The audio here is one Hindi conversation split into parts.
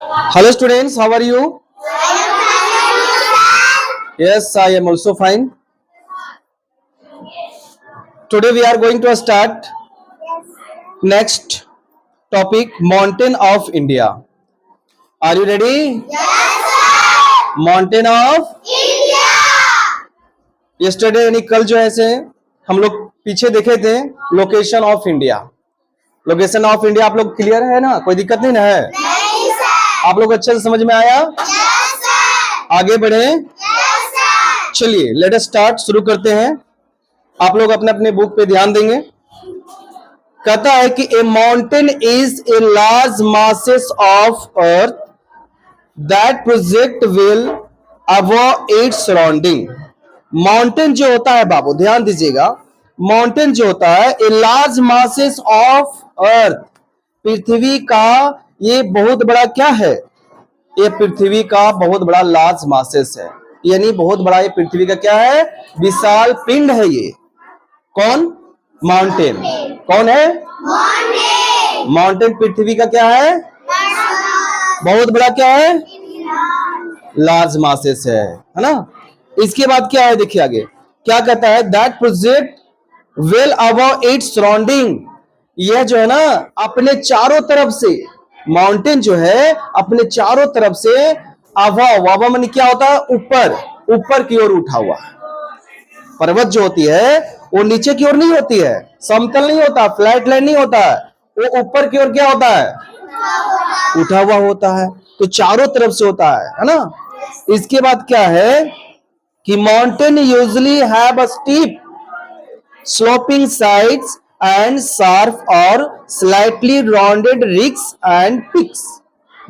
Hello students, how are you? Yes, I am also fine. Today we are going to start next topic, Mountain of India. Are you ready? Mountain of yesterday यानी कल जो है से हम लोग पीछे देखे थे location of India. Location of India आप लोग क्लियर है ना? कोई दिक्कत नहीं ना है? नहीं सर। आप लोग अच्छे से समझ में आया? Yes sir. आगे बढ़े? Yes sir. चलिए लेट अस स्टार्ट, शुरू करते हैं। आप लोग अपने अपने बुक पे ध्यान देंगे। कहता है कि ए mountain is a large masses of earth that project will above its surrounding. Mountain जो होता है बाबू ध्यान दीजिएगा, माउंटेन जो होता है a large masses of earth, पृथ्वी का ये बहुत बड़ा क्या है? ये पृथ्वी का बहुत बड़ा लार्ज मासेस है, यानी बहुत बड़ा ये पृथ्वी का क्या है? विशाल पिंड है ये। कौन? माउंटेन। कौन है? माउंटेन पृथ्वी का क्या है? बहुत बड़ा क्या है? लार्ज मासेस है ना? इसके बाद क्या है देखिए आगे क्या कहता है, that project well above its surrounding. यह जो है ना अपने चारों तरफ से, माउंटेन जो है अपने चारों तरफ से अबव, अबव माने क्या होता है? ऊपर, ऊपर की ओर उठा हुआ। पर्वत जो होती है वो नीचे की ओर नहीं होती है, समतल नहीं होता, फ्लैट लाइन नहीं होता है, वो ऊपर की ओर क्या होता है? उठा हुआ होता है। तो चारों तरफ से होता है ना? इसके बाद क्या है कि mountain usually have a steep sloping sides and sharp और स्लाइटली राउंडेड रिक्स एंड पिक्स।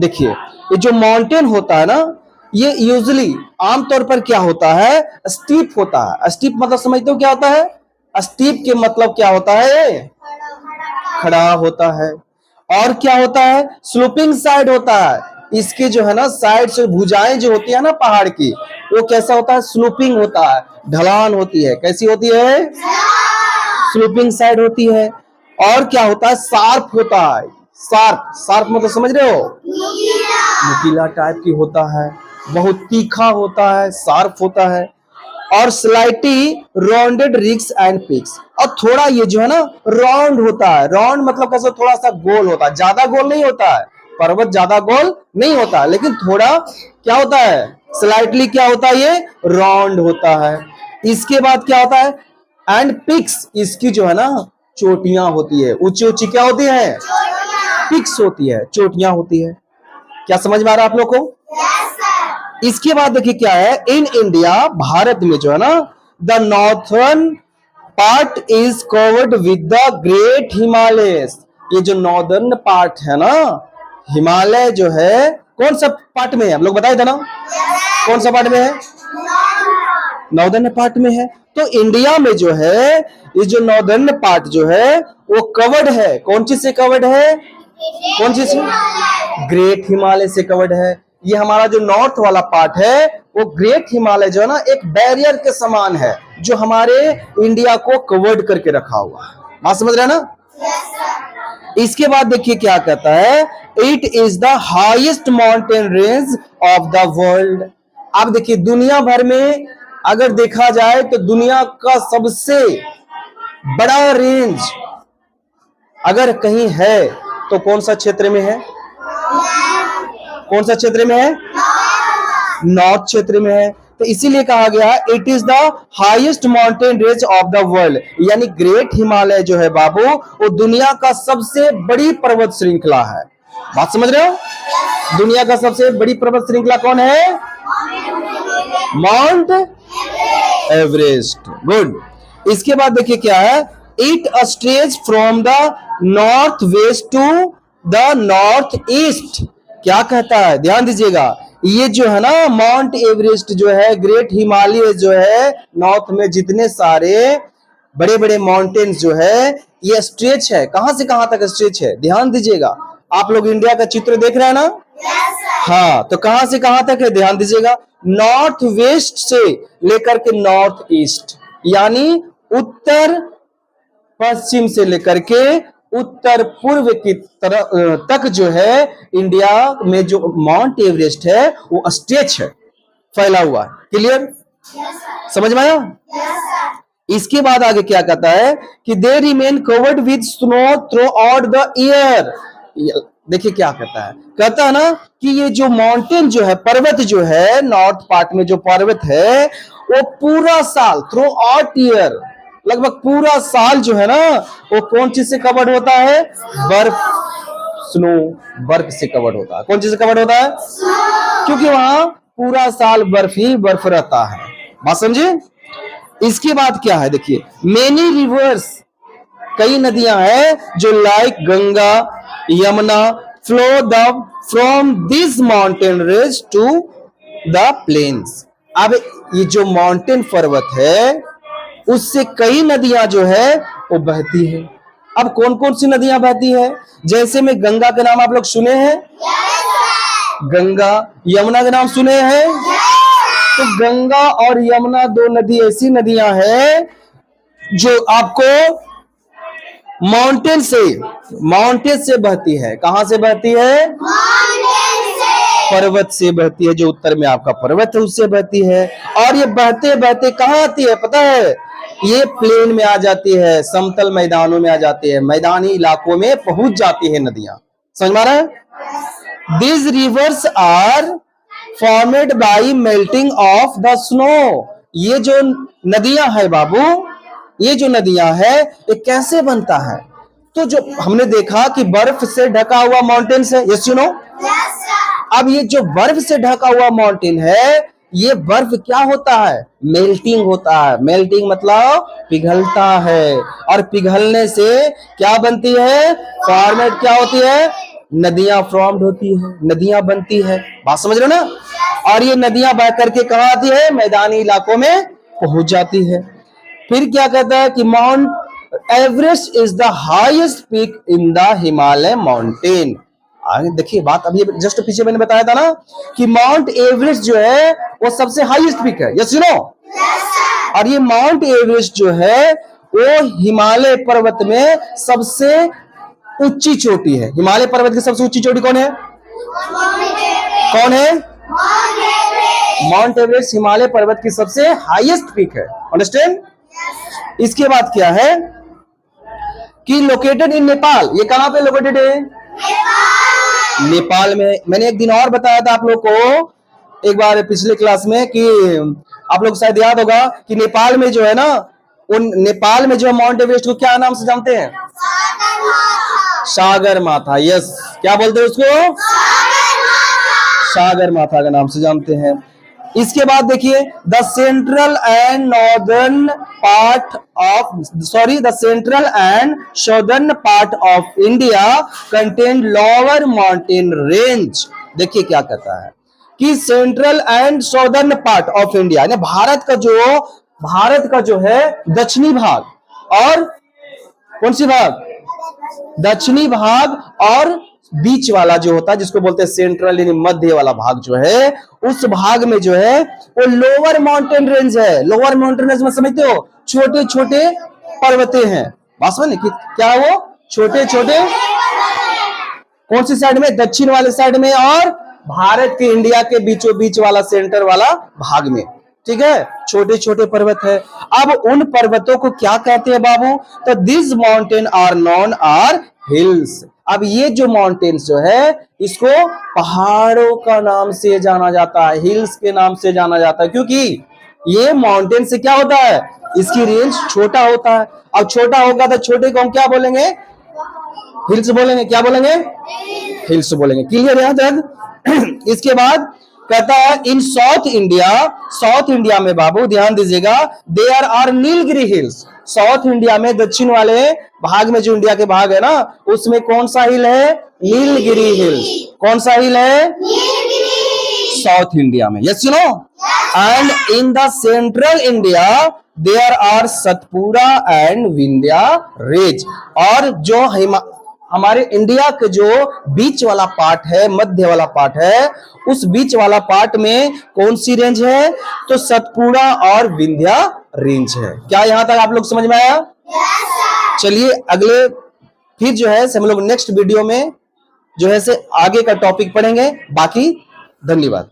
देखिए ये जो माउंटेन होता है ना, ये यूजुअली आमतौर पर क्या होता है? स्टीप होता है। स्टीप मतलब समझते हो क्या होता है? स्टीप के मतलब क्या होता है? खड़ा होता है। और क्या होता है? स्लोपिंग साइड होता है। इसके जो है ना साइड से भुजाएं जो होती है ना पहाड़ की, वो कैसा होता है? स्लोपिंग होता है, ढलान होती है। कैसी होती है? स्लोपिंग साइड होती है। और क्या होता है? शार्प होता है। शार्प, शार्प मतलब समझ रहे हो? नुकीला टाइप की होता है, बहुत तीखा होता है, शार्प होता है। और स्लाइटली राउंडेड रिक्स एंड पिक्स, और थोड़ा ये जो है ना राउंड होता है। राउंड मतलब कैसे? थोड़ा सा गोल होता है, ज्यादा गोल नहीं होता है। पर्वत ज्यादा गोल नहीं होता है, लेकिन थोड़ा क्या होता है? स्लाइटली क्या होता है? ये राउंड होता है। इसके बाद क्या होता है? एंड पिक्स, इसकी जो है ना चोटियां होती है, ऊंची ऊंची क्या होती है? पिक्स होती है, चोटियां होती है। क्या समझ में आ रहा है आप लोग को? इसके बाद देखिए क्या है, इन इंडिया, भारत में जो है ना, the northern part is covered with the great Himalayas. ये जो नॉर्दर्न पार्ट है ना, हिमालय जो है कौन सा पार्ट में है? हम लोग बताए थे ना, कौन सा पार्ट में है? नॉर्दर्न पार्ट में है। तो इंडिया में जो है ये जो नॉर्दर्न पार्ट जो है वो कवर्ड है। कौन चीज से कवर्ड है? कौन चीज से? ग्रेट हिमालय से कवर्ड है। ये हमारा जो नॉर्थ वाला पार्ट है वो ग्रेट हिमालय जो है ना एक बैरियर के समान है, जो हमारे इंडिया को कवर्ड करके रखा हुआ है। बात समझ रहे हैं ना? इसके बाद देखिए क्या कहता है, it is the highest mountain range of the world. अब देखिए दुनिया भर में अगर देखा जाए तो दुनिया का सबसे बड़ा रेंज अगर कहीं है तो कौन सा क्षेत्र में है? कौन सा क्षेत्र में है? नॉर्थ क्षेत्र में है। तो इसीलिए कहा गया it is the highest mountain range of the world, यानी ग्रेट हिमालय जो है बाबू वो दुनिया का सबसे बड़ी पर्वत श्रृंखला है। बात समझ रहे हो? दुनिया का सबसे बड़ी पर्वत श्रृंखला कौन है? Mount Everest. गुड। इसके बाद देखिए क्या है, it stretch from the north west to the north east. क्या कहता है? ध्यान दीजिएगा, ये जो है ना माउंट एवरेस्ट जो है, ग्रेट हिमालय जो है, नॉर्थ में जितने सारे बड़े बड़े माउंटेन्स जो है ये स्ट्रेच है। कहां से कहां तक स्ट्रेच है? ध्यान दीजिएगा। आप लोग इंडिया का चित्र देख रहे हैं ना? हाँ, तो कहां से कहां तक है? ध्यान दीजिएगा, नॉर्थ वेस्ट से लेकर के नॉर्थ ईस्ट, यानी उत्तर पश्चिम से लेकर के उत्तर पूर्व की तरफ तक जो है इंडिया में जो माउंट एवरेस्ट है वो स्ट्रेच है, फैला हुआ है। क्लियर? समझ में आया? इसके बाद आगे क्या कहता है कि they remain covered with snow through out the year. देखिए क्या कहता है ना कि ये जो माउंटेन जो है, पर्वत जो है, नॉर्थ पार्ट में जो पर्वत है वो पूरा साल थ्रू आउट ईयर, लगभग पूरा साल जो है ना वो कौन चीज से कवर्ड होता है? बर्फ, स्नो, बर्फ से कवर्ड होता है। कौन चीज से कवर्ड होता है? क्योंकि वहां पूरा साल बर्फ ही बर्फ रहता है। बात समझे? इसके बाद क्या है देखिए, मेनी रिवर्स, कई नदियां हैं जो like Ganga, Yamuna flow the from this mountain range to the plains. अब ये जो माउंटेन पर्वत है उससे कई नदियां जो है वो बहती है। अब कौन कौन सी नदियां बहती है? जैसे में गंगा के नाम आप लोग सुने हैं? गंगा, यमुना के नाम सुने हैं? तो गंगा और यमुना दो नदी ऐसी नदियां हैं जो आपको माउंटेन से बहती है। कहां से बहती है? पर्वत से बहती है। जो उत्तर में आपका पर्वत है उससे बहती है। और ये बहते बहते कहां आती है पता है? ये प्लेन में आ जाती है, समतल मैदानों में आ जाती है, मैदानी इलाकों में पहुंच जाती है नदियां। समझ में आ रहा है? These rivers are formed by melting of the snow। ये जो नदियां है बाबू, ये जो नदियां है ये कैसे बनता है? तो जो हमने देखा कि बर्फ से ढका हुआ माउंटेन है, यस यू नो। अब ये जो बर्फ से ढका हुआ माउंटेन है, ये बर्फ क्या होता है? मेल्टिंग होता है। मेल्टिंग मतलब पिघलता है, और पिघलने से क्या बनती है? फॉर्मेट क्या होती है? नदियां फॉर्म्ड होती है, नदियां बनती है। बात समझ रहे हो ना? और ये नदियां बह करके कहां आती है? मैदानी इलाकों में पहुंच जाती है। फिर क्या कहता है कि mount Everest is the highest peak in the Himalaya mountain. आगे देखिए बात, अभी जस्ट पीछे मैंने बताया था ना कि माउंट एवरेस्ट जो है वो सबसे हाईएस्ट पीक है, यस यू नो। और ये माउंट एवरेस्ट जो है वो हिमालय पर्वत में सबसे ऊंची चोटी है। हिमालय पर्वत की सबसे ऊंची चोटी कौन है? कौन है? माउंट एवरेस्ट हिमालय पर्वत की सबसे हाईएस्ट पीक है। अंडरस्टैंड? इसके बाद क्या है कि लोकेटेड इन नेपाल। ये कहां पे लोकेटेड है? नेपाल में। मैंने एक दिन और बताया था आप लोग को एक बार पिछले क्लास में कि आप लोग शायद याद होगा कि नेपाल में जो है ना, उन नेपाल में जो है माउंट एवरेस्ट को क्या नाम से जानते हैं? सागर माथा। यस, क्या बोलते हैं उसको? सागर माथा के नाम से जानते हैं। इसके बाद देखिए the central and southern part of India contain lower mountain range. देखिए क्या कहता है कि central and southern part of India, यानी भारत का जो है दक्षिणी भाग, और कौन सी भाग? दक्षिणी भाग, और बीच वाला जो होता है जिसको बोलते हैं सेंट्रल यानी मध्य वाला भाग जो है, उस भाग में जो है वो लोअर माउंटेन रेंज है। लोअर माउंटेन रेंज में समझते हो? छोटे छोटे पर्वते हैं। बात समझ कि क्या है वो? छोटे छोटे। कौन सी साइड में? दक्षिण वाले साइड में, और भारत के इंडिया के बीचों बीच वाला सेंटर वाला भाग में। ठीक है, छोटे छोटे पर्वत है। अब उन पर्वतों को क्या कहते हैं बाबू? तो this mountain are known are hills. अब ये जो माउंटेन्स जो है इसको पहाड़ों का नाम से जाना जाता है, हिल्स के नाम से जाना जाता है, क्योंकि ये माउंटेन से क्या होता है? इसकी रेंज छोटा होता है। अब छोटा होगा तो छोटे को हम क्या बोलेंगे? हिल्स बोलेंगे। क्या बोलेंगे? हिल्स बोलेंगे। क्लियर यहां तक? इसके बाद कहता है इन साउथ इंडिया में बाबू ध्यान दीजिएगा, there are Nilgiri hills. South India में दक्षिण वाले भाग में जो इंडिया के भाग है ना, उसमें कौन सा हिल है? नीलगिरी हिल्स। कौन सा हिल है? साउथ इंडिया में, yes you know. And in the central India there are Satpura and Vindhya range. और जो हमारे इंडिया के जो बीच वाला पार्ट है, मध्य वाला पार्ट है, उस बीच वाला पार्ट में कौन सी रेंज है? तो सतपुड़ा और विंध्या रेंज है। क्या यहां तक आप लोग समझ में आया? चलिए अगले फिर जो है हम लोग नेक्स्ट वीडियो में जो है से आगे का टॉपिक पढ़ेंगे। बाकी धन्यवाद।